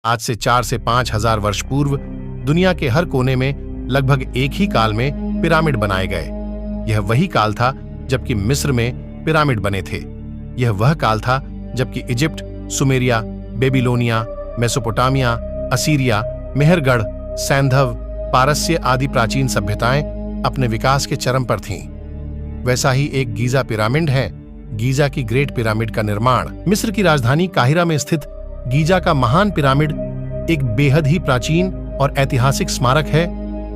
आज से 4 से 5,000 वर्ष पूर्व दुनिया के हर कोने में लगभग एक ही काल में पिरामिड बनाए गए। यह वही काल था जबकि मिस्र में पिरामिड बने थे। यह वह काल था जबकि Egypt, Sumeria, Babylonia, Mesopotamia, Assyria, Mehrgarh, सैंधव, पारस्य आदि प्राचीन सभ्यताएं अपने विकास के चरम पर थीं। वैसा ही एक गीजा पिरामिड है। गीजा की ग्रेट पिरामिड का निर्माण मिस्र की राजधानी काहिरा में स्थित गीजा का महान पिरामिड एक बेहद ही प्राचीन और ऐतिहासिक स्मारक है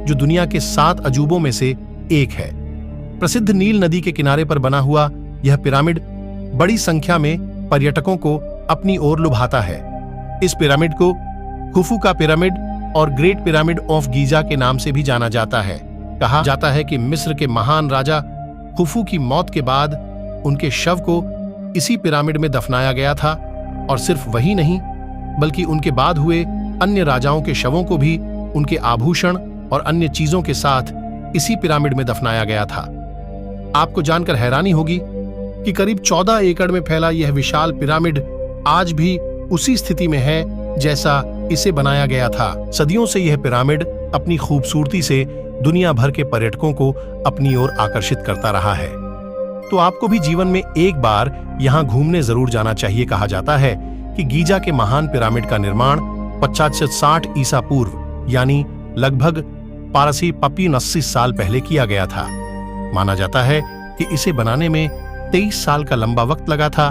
जो दुनिया के 7 अजूबों में से एक है। प्रसिद्ध नील नदी के किनारे पर बना हुआ यह पिरामिड बड़ी संख्या में पर्यटकों को अपनी ओर लुभाता है। इस पिरामिड को खुफू का पिरामिड और ग्रेट पिरामिड ऑफ गीजा के नाम से भी जाना जाता है। कहा जाता है कि मिस्र के महान राजा खुफू की मौत के बाद उनके शव को इसी पिरामिड में दफनाया गया था और सिर्फ वही नहीं बल्कि उनके बाद हुए अन्य राजाओं के शवों को भी उनके आभूषण और अन्य चीजों के साथ इसी पिरामिड में दफनाया गया था। आपको जानकर हैरानी होगी कि करीब 14 एकड़ में फैला यह विशाल पिरामिड आज भी उसी स्थिति में है जैसा इसे बनाया गया था। सदियों से यह पिरामिड अपनी खूबसूरती से दुनिया भर के पर्यटकों को अपनी ओर आकर्षित करता रहा है। तो आपको भी जीवन में एक बार यहां घूमने जरूर जाना चाहिए। कहा जाता है कि गीजा के महान पिरामिड का निर्माण 560 ईसा पूर्व यानी लगभग पारसी 80 साल पहले किया गया था। माना जाता है कि इसे बनाने में 23 साल का लंबा वक्त लगा था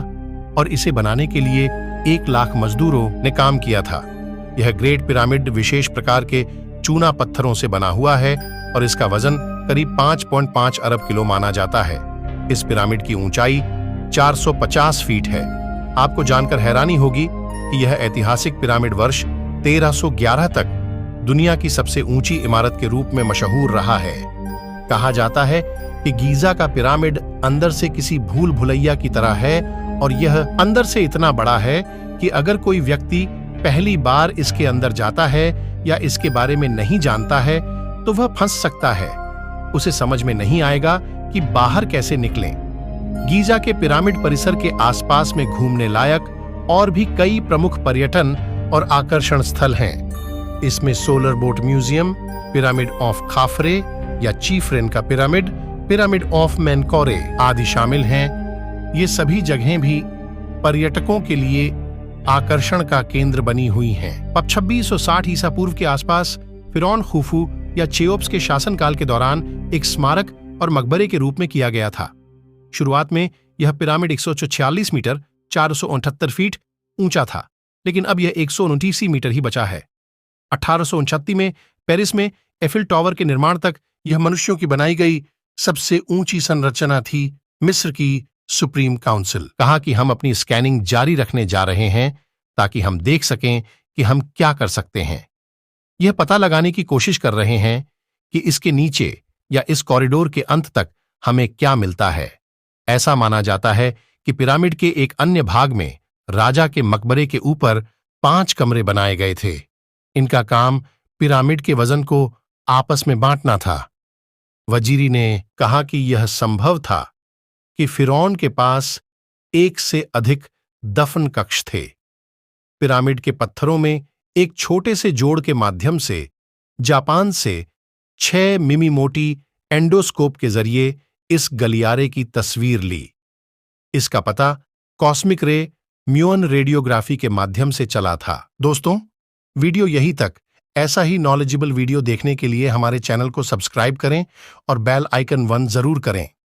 और इसे बनाने के लिए 1 लाख मजदूरों ने काम किया था। यह ग्रेट पिरामिड विशेष प्रकार के चूना पत्थरों से बना हुआ है और इसका वजन करीब 5.5 अरब किलो माना जाता है। इस पिरामिड की ऊंचाई 450 फीट है। आपको जानकर हैरानी होगी कि यह ऐतिहासिक पिरामिड वर्ष 1311 तक दुनिया की सबसे ऊंची इमारत के रूप में मशहूर रहा है। कहा जाता है कि गीजा का पिरामिड अंदर से किसी भूल भुलैया की तरह है और यह अंदर से इतना बड़ा है कि अगर कोई व्यक्ति पहली बार इसके अंदर जाता है या इसके बारे में नहीं जानता है तो वह फंस सकता है। उसे समझ में नहीं आएगा कि बाहर कैसे निकलें। गीजा के पिरामिड परिसर के आसपास में घूमने लायक और भी कई प्रमुख पर्यटन और आकर्षण स्थल हैं। इसमें solar boat museum, pyramid of खाफरे या चीफ्रेन का पिरामिड, पिरामिड ऑफ मेनकोरे आदि शामिल हैं। ये सभी जगहें भी पर्यटकों के लिए आकर्षण का केंद्र बनी हुई हैं। 2660 ईसा पूर्व के आसपास फिरौन खुफू या चेओप्स के शासनकाल के दौरान एक स्मारक और मकबरे के रूप में किया गया था। शुरुआत में यह पिरामिड 146 मीटर 468 फीट ऊंचा था, लेकिन अब यह 129 मीटर ही बचा है। 1869 में पेरिस में एफिल टावर के निर्माण तक यह मनुष्यों की बनाई गई सबसे ऊंची संरचना थी। मिस्र की सुप्रीम काउंसिल कहा कि हम अपनी स्कैनिंग जारी रखने जा रहे हैं ताकि हम देख सकें कि हम क्या कर सकते हैं। यह पता लगाने की कोशिश कर रहे हैं कि इसके नीचे या इस कॉरिडोर के अंत तक हमें क्या मिलता है। ऐसा माना जाता है कि पिरामिड के एक अन्य भाग में राजा के मकबरे के ऊपर 5 कमरे बनाए गए थे। इनका काम पिरामिड के वजन को आपस में बांटना था। वजीरी ने कहा कि यह संभव था कि फिरौन के पास 1 से अधिक दफन कक्ष थे। पिरामिड के पत्थरों में एक छोटे से जोड़ के माध्यम से जापान से 6 मिमी मोटी एंडोस्कोप के जरिए इस गलियारे की तस्वीर ली। इसका पता कॉस्मिक रे म्यून रेडियोग्राफी के माध्यम से चला था। दोस्तों, वीडियो यहीं तक। ऐसा ही नॉलेजेबल वीडियो देखने के लिए हमारे चैनल को सब्सक्राइब करें और बेल आइकन 1 जरूर करें।